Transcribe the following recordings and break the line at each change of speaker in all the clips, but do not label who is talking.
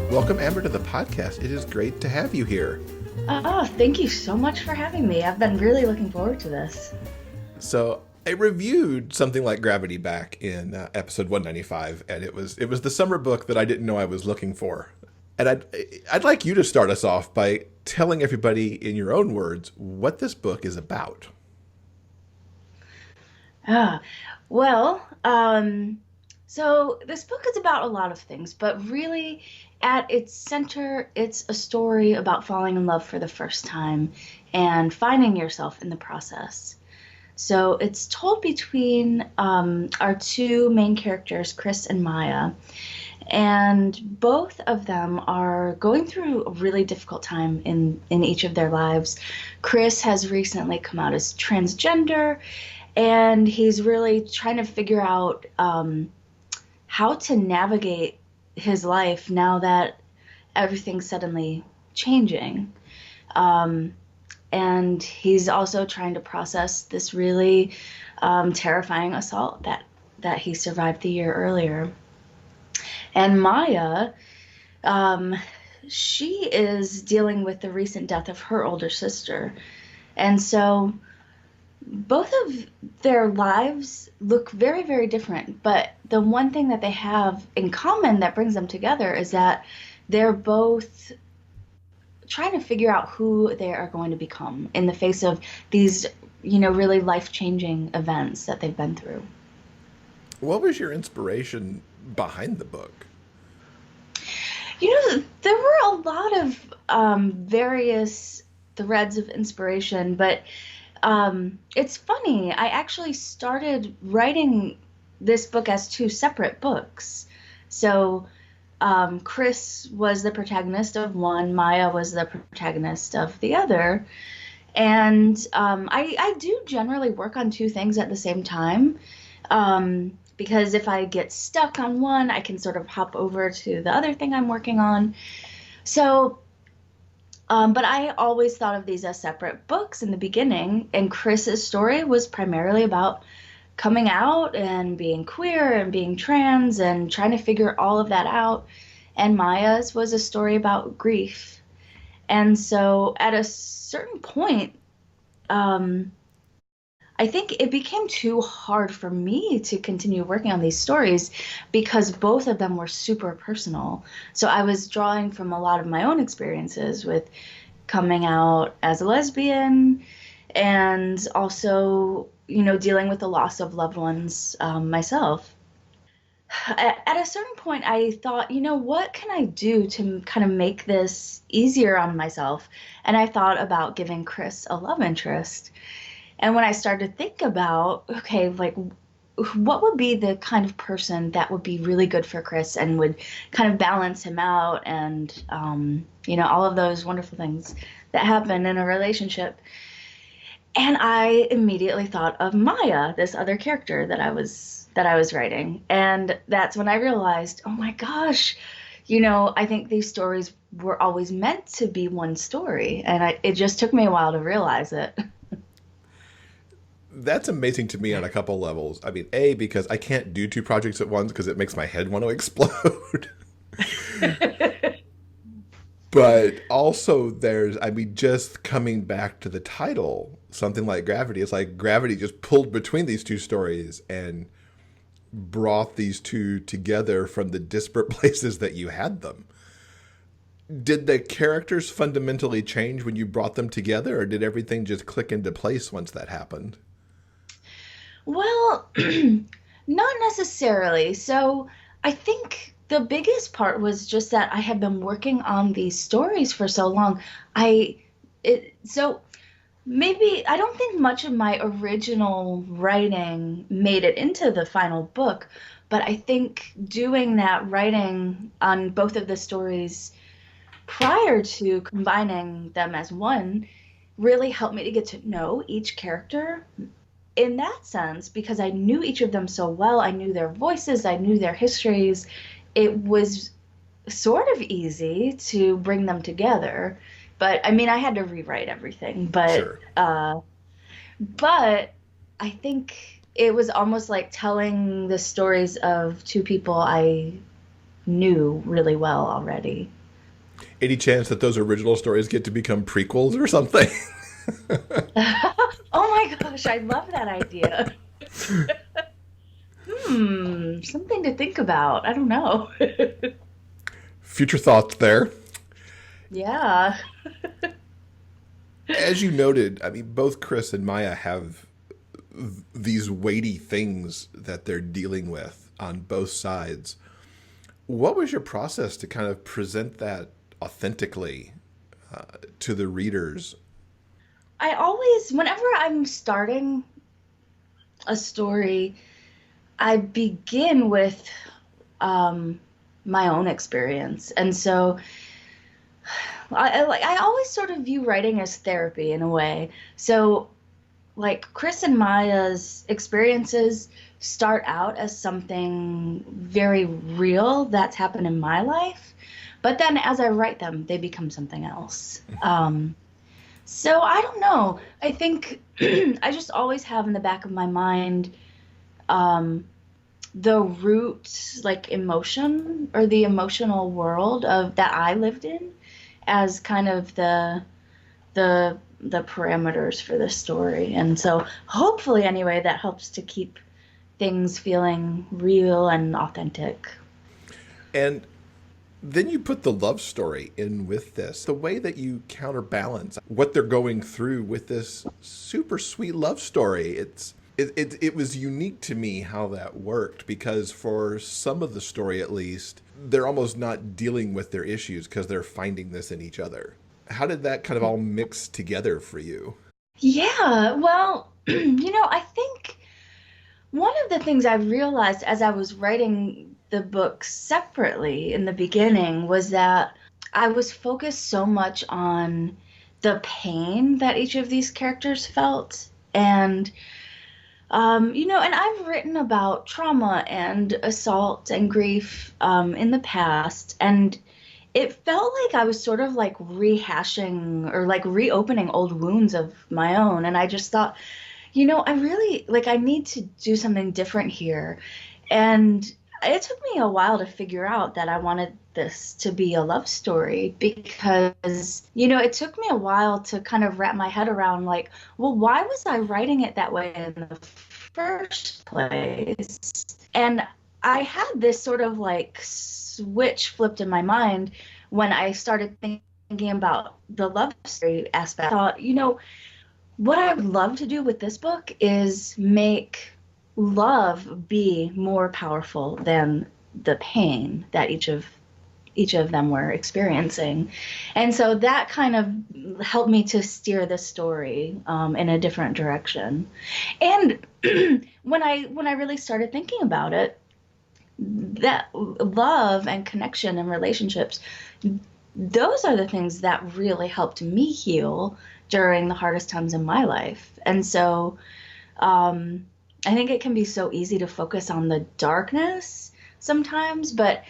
Welcome, Amber, to the podcast. It is great to have you here.
Oh, thank you so much for having me. I've been really looking forward to this.
So I reviewed Something Like Gravity back in episode 195, and it was the summer book that I didn't know I was looking for. And I'd like you to start us off by telling everybody in your own words what this book is about.
Ah, well, so this book is about a lot of things, but really at its center, it's a story about falling in love for the first time and finding yourself in the process. So it's told between our two main characters, Chris and Maia, and both of them are going through a really difficult time in each of their lives. Chris has recently come out as transgender, and he's really trying to figure out how to navigate his life now that everything's suddenly changing. And he's also trying to process this really terrifying assault that he survived the year earlier. And Maya, she is dealing with the recent death of her older sister. And so both of their lives look very, very different. But the one thing that they have in common that brings them together is that they're both trying to figure out who they are going to become in the face of these, really life-changing events that they've been through.
What was your inspiration behind the book?
There were a lot of various threads of inspiration, but it's funny. I actually started writing this book as two separate books. So Chris was the protagonist of one, Maya was the protagonist of the other. And I do generally work on two things at the same time. Because if I get stuck on one, I can sort of hop over to the other thing I'm working on. So, but I always thought of these as separate books in the beginning, and Chris's story was primarily about coming out and being queer and being trans and trying to figure all of that out. And Maya's was a story about grief. And so at a certain point, I think it became too hard for me to continue working on these stories because both of them were super personal. So I was drawing from a lot of my own experiences with coming out as a lesbian and also, dealing with the loss of loved ones myself. At a certain point, I thought, what can I do to kind of make this easier on myself? And I thought about giving Chris a love interest. And when I started to think about, okay, like, what would be the kind of person that would be really good for Chris and would kind of balance him out and, all of those wonderful things that happen in a relationship. And I immediately thought of Maya, this other character that I was writing. And that's when I realized, oh my gosh, I think these stories were always meant to be one story. And it just took me a while to realize it.
That's amazing to me on a couple levels. I mean, A, because I can't do two projects at once because it makes my head want to explode. But also just coming back to the title, Something Like Gravity, it's like gravity just pulled between these two stories and brought these two together from the disparate places that you had them. Did the characters fundamentally change when you brought them together, or did everything just click into place once that happened?
Well, not necessarily. So I think the biggest part was just that I had been working on these stories for so long. So maybe I don't think much of my original writing made it into the final book, but I think doing that writing on both of the stories prior to combining them as one really helped me to get to know each character in that sense, because I knew each of them so well. I knew their voices, I knew their histories. It was sort of easy to bring them together. But I mean, I had to rewrite everything.
Sure.
But I think it was almost like telling the stories of two people I knew really well already.
Any chance that those original stories get to become prequels or something?
Oh my gosh, I love that idea. Something to think about. I don't know.
Future thoughts there.
Yeah.
As you noted, I mean, both Chris and Maya have these weighty things that they're dealing with on both sides. What was your process to kind of present that authentically to the readers?
I always, whenever I'm starting a story, I begin with um, my own experience. And so I always sort of view writing as therapy in a way. So like Chris and Maya's experiences start out as something very real that's happened in my life, but then as I write them, they become something else. So I don't know. I think I just always have in the back of my mind um, the root, like emotion or the emotional world of that I lived in as kind of the parameters for the story. And so hopefully anyway that helps to keep things feeling real and authentic.
And then you put the love story in with this. The way that you counterbalance what they're going through with this super sweet love story. It was unique to me how that worked because for some of the story at least, they're almost not dealing with their issues because they're finding this in each other. How did that kind of all mix together for you?
Yeah, well, I think one of the things I realized as I was writing the book separately in the beginning was that I was focused so much on the pain that each of these characters felt. And I've written about trauma and assault and grief in the past, and it felt like I was sort of like rehashing or like reopening old wounds of my own. And I just thought, I really like I need to do something different here. And it took me a while to figure out that I wanted this to be a love story because, it took me a while to kind of wrap my head around like, well, why was I writing it that way in the first place? And I had this sort of like switch flipped in my mind when I started thinking about the love story aspect. I thought, what I would love to do with this book is make love be more powerful than the pain that each of them were experiencing. And so that kind of helped me to steer the story in a different direction. And when I really started thinking about it, that love and connection and relationships, those are the things that really helped me heal during the hardest times in my life. And so I think it can be so easy to focus on the darkness sometimes, but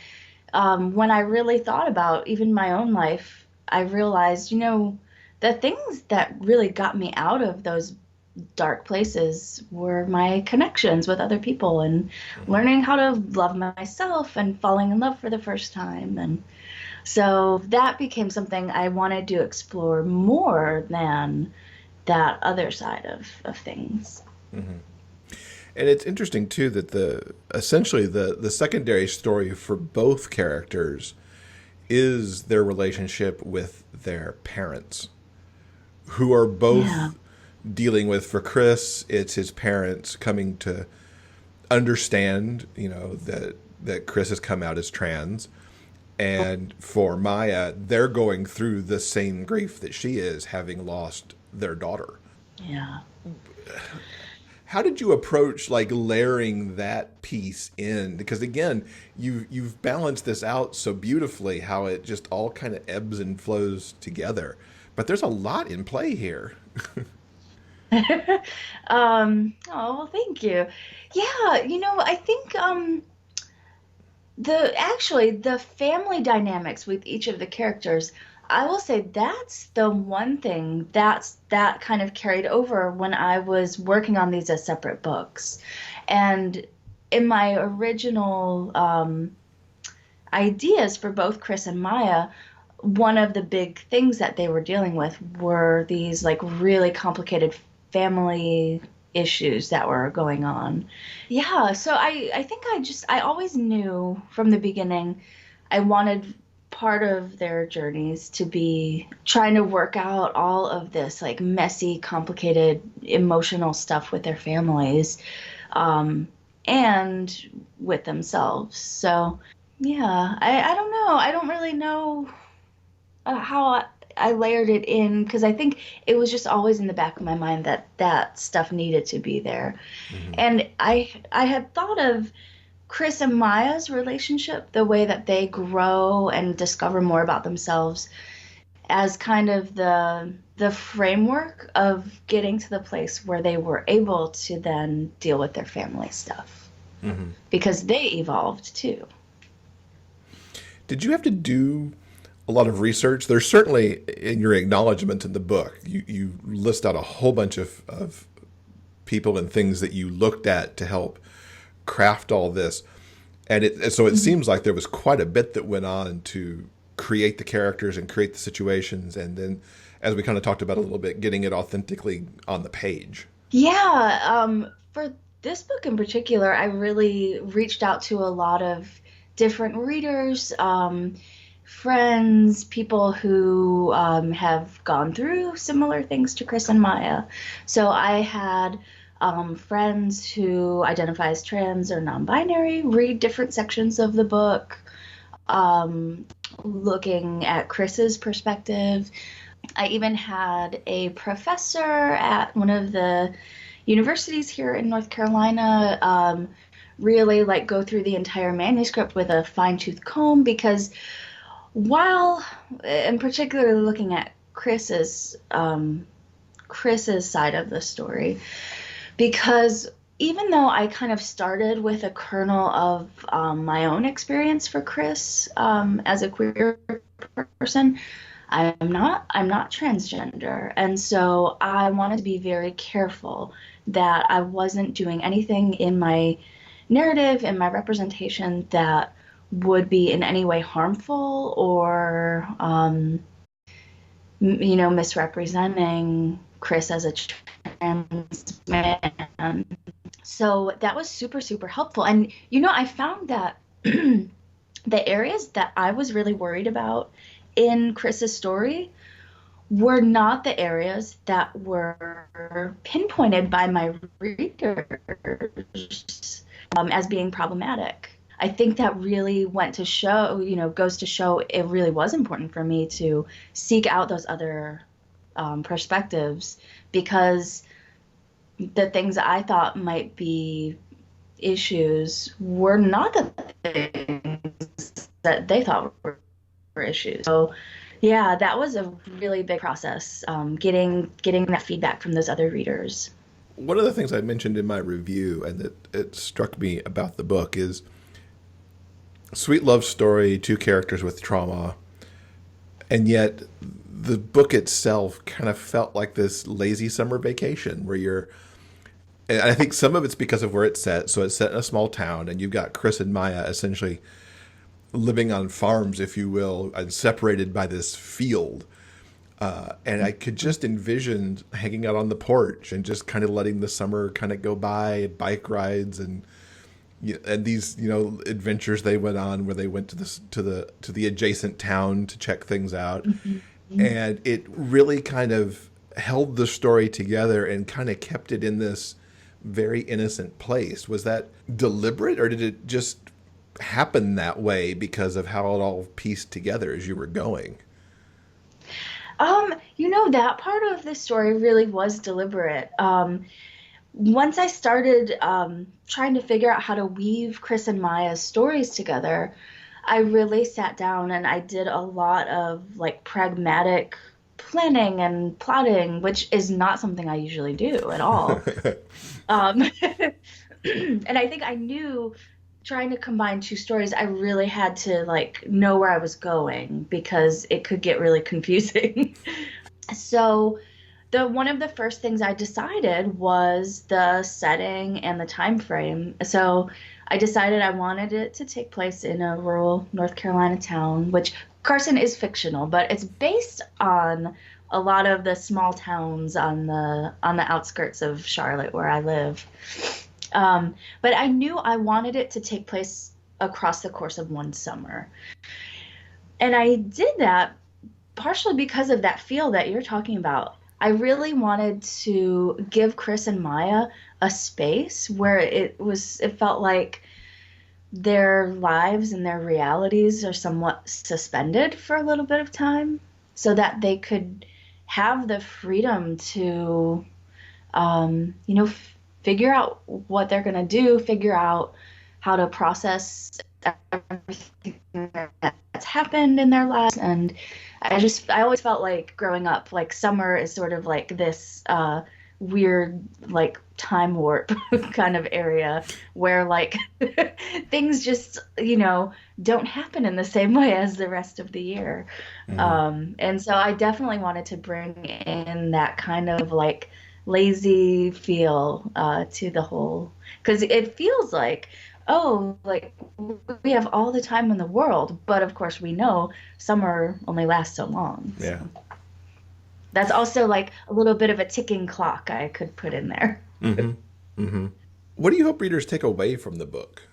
when I really thought about even my own life, I realized, the things that really got me out of those dark places were my connections with other people and learning how to love myself and falling in love for the first time. And so that became something I wanted to explore more than that other side of things.
And it's interesting too that the essentially the secondary story for both characters is their relationship with their parents, who are
Yeah.
both dealing with. For Chris, it's his parents coming to understand, that Chris has come out as trans, and for Maya, they're going through the same grief that she is, having lost their daughter.
Yeah.
How did you approach like layering that piece in? Because again, you've balanced this out so beautifully, how it just all kind of ebbs and flows together. But there's a lot in play here.
Oh, well, thank you. Yeah, I think the family dynamics with each of the characters, I will say that's the one thing that kind of carried over when I was working on these as separate books. And in my original ideas for both Chris and Maya, one of the big things that they were dealing with were these like really complicated family issues that were going on. Yeah, so I think I always knew from the beginning I wanted part of their journeys to be trying to work out all of this like messy, complicated, emotional stuff with their families, um, and with themselves. So yeah, I don't know. I don't really know how I layered it in because I think it was just always in the back of my mind that that stuff needed to be there.
Hmm.
And I had thought of Chris and Maya's relationship, the way that they grow and discover more about themselves as kind of the framework of getting to the place where they were able to then deal with their family stuff
Hmm.
because they evolved too.
Did you have to do a lot of research? There's certainly in your acknowledgement in the book, you list out a whole bunch of people and things that you looked at to help craft all this. And so it
Mhm.
seems like there was quite a bit that went on to create the characters and create the situations. And then, as we kind of talked about a little bit, getting it authentically on the page.
Yeah, for this book in particular, I really reached out to a lot of different readers, friends, people who have gone through similar things to Chris and Maya. So I had friends who identify as trans or non-binary read different sections of the book, um, looking at Chris's perspective. I even had a professor at one of the universities here in North Carolina really like go through the entire manuscript with a fine-tooth comb because while, in particular, looking at Chris's side of the story, because even though I kind of started with a kernel of my own experience for Chris as a queer person, I'm not transgender, and so I wanted to be very careful that I wasn't doing anything in my narrative and my representation that would be in any way harmful or misrepresenting Chris as a trans man. So that was super, super helpful. And I found that the areas that I was really worried about in Chris's story were not the areas that were pinpointed by my readers as being problematic. I think that really went to show, goes to show it really was important for me to seek out those other perspectives because the things I thought might be issues were not the things that they thought were issues. So yeah, that was a really big process, getting that feedback from those other readers.
One of the things I mentioned in my review and that it struck me about the book is sweet love story, two characters with trauma, and yet the book itself kind of felt like this lazy summer vacation where you're. And I think some of it's because of where it's set. So it's set in a small town, and you've got Chris and Maya essentially living on farms, if you will, and separated by this field. And I could just envision hanging out on the porch and just kind of letting the summer kind of go by, bike rides and these adventures they went on where they went to the adjacent town to check things out,
Mm-hmm.
and it really kind of held the story together and kind of kept it in this very innocent place. Was that deliberate, or did it just happen that way because of how it all pieced together as you were going?
That part of the story really was deliberate. Once I started trying to figure out how to weave Chris and Maya's stories together, I really sat down and I did a lot of like pragmatic planning and plotting, which is not something I usually do at all. Um, and I think I knew trying to combine two stories, I really had to like know where I was going because it could get really confusing. So the one of the first things I decided was the setting and the time frame. So I decided I wanted it to take place in a rural North Carolina town, which Carson is fictional, but it's based on a lot of the small towns on the outskirts of Charlotte where I live. But I knew I wanted it to take place across the course of one summer. And I did that partially because of that feel that you're talking about. I really wanted to give Chris and Maia a space where it felt like their lives and their realities are somewhat suspended for a little bit of time so that they could have the freedom to, figure out what they're going to do, figure out how to process everything that's happened in their lives. And I always felt like growing up, like summer is sort of like this weird, like time warp kind of area where like things just, don't happen in the same way as the rest of the year. And so I definitely wanted to bring in that kind of like lazy feel to the whole, because it feels like, oh, like we have all the time in the world, but of course we know summer only lasts so long.
Yeah.
So that's also like a little bit of a ticking clock I could put in there.
What do you hope readers take away from the book?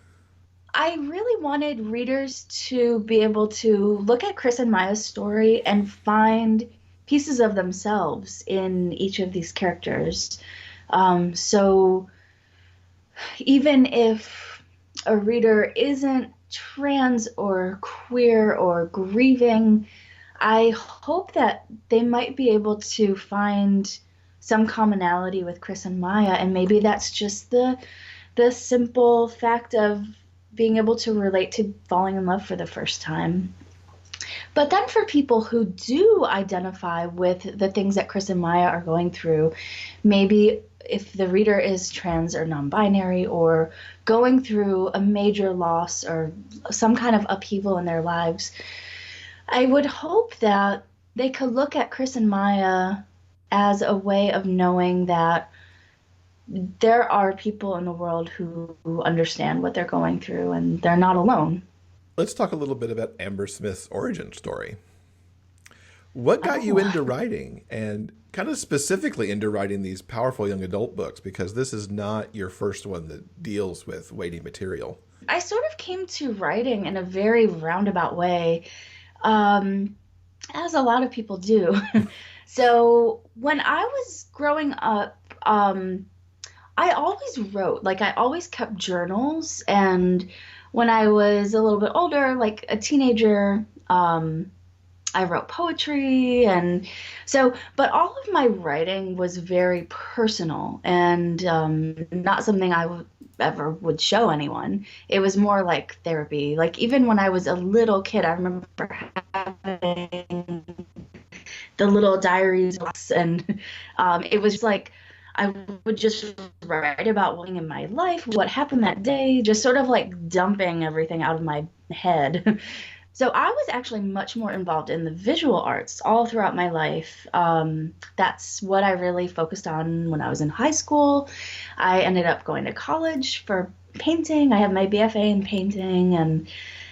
I really wanted readers to be able to look at Chris and Maia's story and find pieces of themselves in each of these characters. So even if a reader isn't trans or queer or grieving, I hope that they might be able to find some commonality with Chris and Maia, and maybe that's just the simple fact of being able to relate to falling in love for the first time. But then for people who do identify with the things that Chris and Maia are going through, maybe if the reader is trans or non-binary or going through a major loss or some kind of upheaval in their lives, I would hope that they could look at Chris and Maia as a way of knowing that there are people in the world who understand what they're going through and they're not alone.
Let's talk a little bit about Amber Smith's origin story. What got you into writing, and kind of specifically into writing these powerful young adult books, because this is not your first one that deals with weighty material?
I sort of came to writing in a very roundabout way, as a lot of people do. So when I was growing up, I always wrote, like I always kept journals. And when I was a little bit older, like a teenager, I wrote poetry. And so, but all of my writing was very personal and not something I ever would show anyone. It was more like therapy. Like even when I was a little kid, I remember having the little diaries, and it was like I would just write about what in my life, what happened that day, just sort of like dumping everything out of my head. So I was actually much more involved in the visual arts all throughout my life. That's what I really focused on when I was in high school. I ended up going to college for painting. I have my BFA in painting, and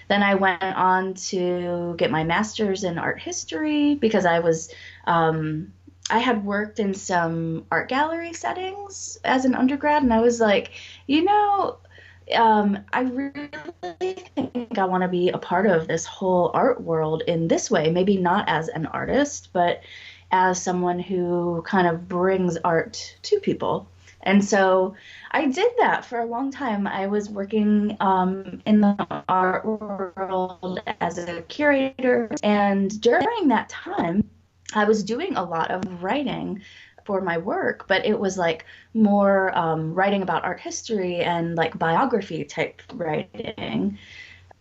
then I went on to get my master's in art history because I had worked in some art gallery settings as an undergrad, and I was like, I really think I want to be a part of this whole art world in this way, maybe not as an artist, but as someone who kind of brings art to people. And so I did that for a long time. I was working in the art world as a curator, and during that time, I was doing a lot of writing for my work, but it was like more writing about art history and like biography type writing.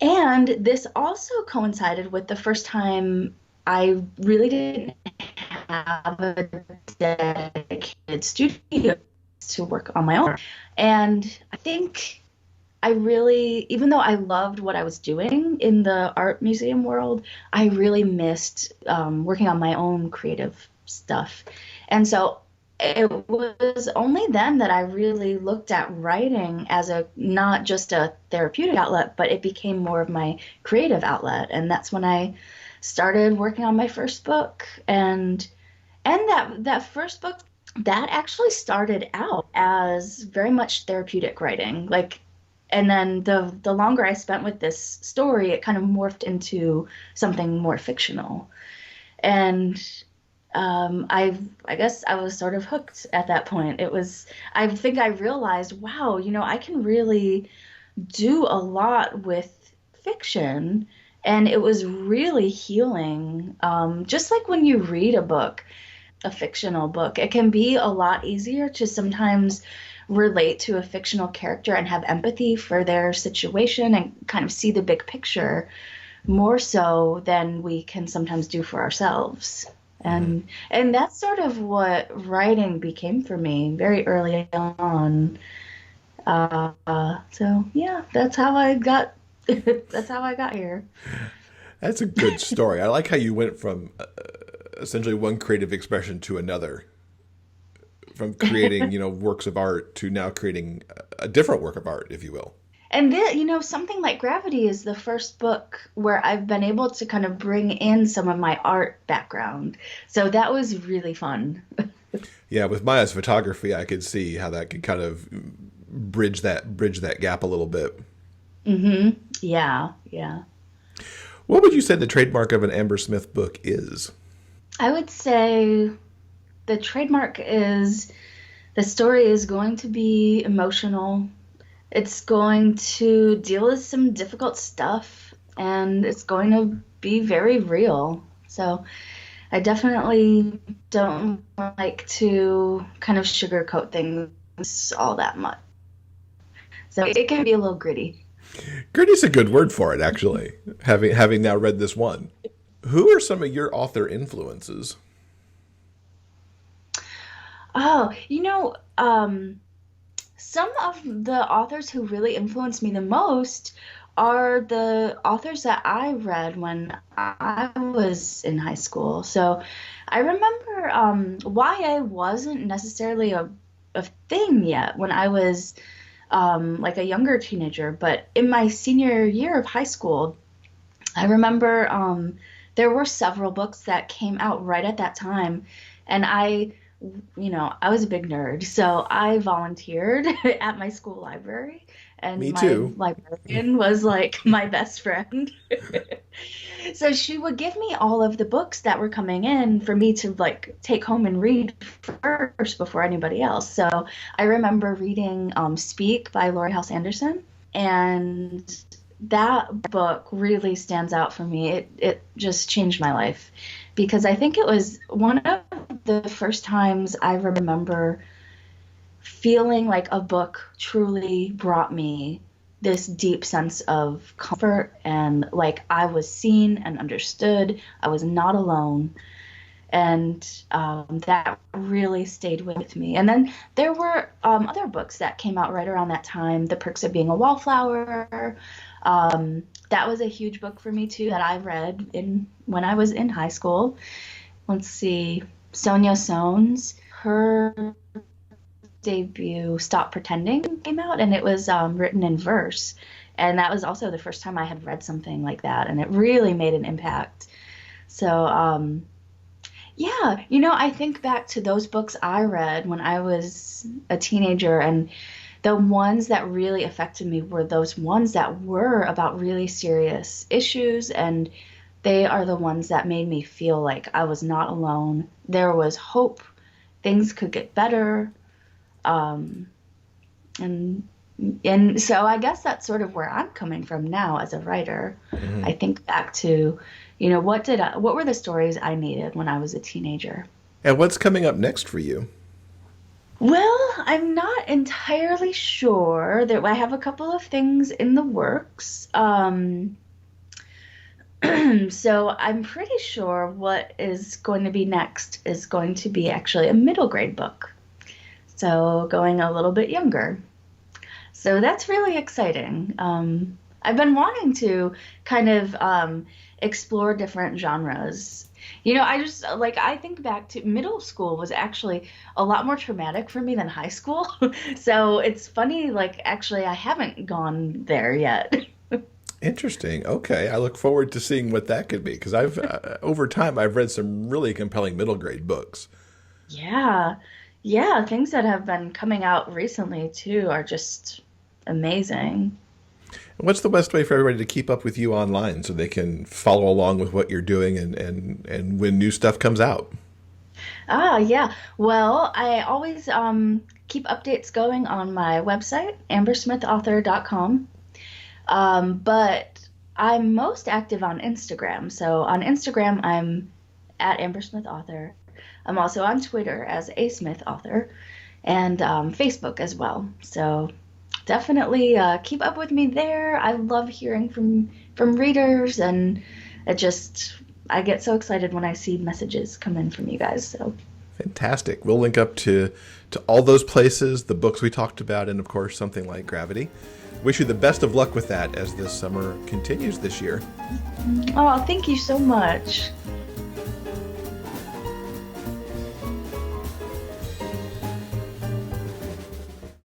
And this also coincided with the first time I really didn't have a dedicated studio to work on my own. And I think I really, even though I loved what I was doing in the art museum world, I really missed working on my own creative stuff. And so it was only then that I really looked at writing as not just a therapeutic outlet, but it became more of my creative outlet. And that's when I started working on my first book. And that first book, that actually started out as very much therapeutic writing. Like, and then the longer I spent with this story, it kind of morphed into something more fictional. And I guess I was sort of hooked at that point. I think I realized, wow, I can really do a lot with fiction, and it was really healing. Just like when you read a book, a fictional book, it can be a lot easier to sometimes relate to a fictional character and have empathy for their situation and kind of see the big picture more so than we can sometimes do for ourselves. And that's sort of what writing became for me very early on. So yeah, that's how I got that's how I got here.
That's a good story. I like how you went from essentially one creative expression to another, from creating, works of art to now creating a different work of art, if you will.
And then, something like Gravity is the first book where I've been able to kind of bring in some of my art background. So that was really fun.
Yeah, with Maya's photography, I could see how that could kind of bridge that gap a little bit.
Mm-hmm. Yeah, yeah.
What would you say the trademark of an Amber Smith book is?
I would say the trademark is the story is going to be emotional. It's going to deal with some difficult stuff, and it's going to be very real. So I definitely don't like to kind of sugarcoat things all that much. So it can be a little gritty.
Gritty's a good word for it, actually, having now read this one. Who are some of your author influences?
Oh, some of the authors who really influenced me the most are the authors that I read when I was in high school. So I remember YA wasn't necessarily a thing yet when I was like a younger teenager, but in my senior year of high school, I remember there were several books that came out right at that time, and I was a big nerd, so I volunteered at my school library, and
Me
my
too.
librarian was like my best friend. So she would give me all of the books that were coming in for me to like take home and read first before anybody else. So I remember reading Speak by Laurie House Anderson, and that book really stands out for me. It just changed my life because I think it was one of the first times I remember feeling like a book truly brought me this deep sense of comfort and like I was seen and understood. I was not alone. And that really stayed with me. And then there were other books that came out right around that time. The Perks of Being a Wallflower. That was a huge book for me too that I read when I was in high school. Let's see, Sonia Sones, her debut Stop Pretending came out, and it was written in verse. And that was also the first time I had read something like that, and it really made an impact. So yeah, I think back to those books I read when I was a teenager, and the ones that really affected me were those ones that were about really serious issues, and they are the ones that made me feel like I was not alone. There was hope. Things could get better. And so I guess that's sort of where I'm coming from now as a writer.
Mm-hmm.
I think back to, what were the stories I needed when I was a teenager?
And what's coming up next for you?
Well, I'm not entirely sure. That I have a couple of things in the works. So I'm pretty sure what is going to be next is going to be actually a middle grade book. So going a little bit younger. So that's really exciting. I've been wanting to kind of explore different genres. I think back to middle school was actually a lot more traumatic for me than high school. So it's funny, like, actually, I haven't gone there yet.
Interesting. Okay, I look forward to seeing what that could be because I've over time I've read some really compelling middle grade books.
Yeah. Yeah, things that have been coming out recently too are just amazing.
What's the best way for everybody to keep up with you online so they can follow along with what you're doing and when new stuff comes out?
Ah, yeah. Well, I always keep updates going on my website, ambersmithauthor.com. But I'm most active on Instagram. So on Instagram, I'm at AmberSmithAuthor. I'm also on Twitter as A Smith Author and Facebook as well. So definitely keep up with me there. I love hearing from readers, and it just I get so excited when I see messages come in from you guys. So
Fantastic. We'll link up to all those places, the books we talked about, and of course something like Gravity. Wish you the best of luck with that as this summer continues this year.
oh, thank you so much.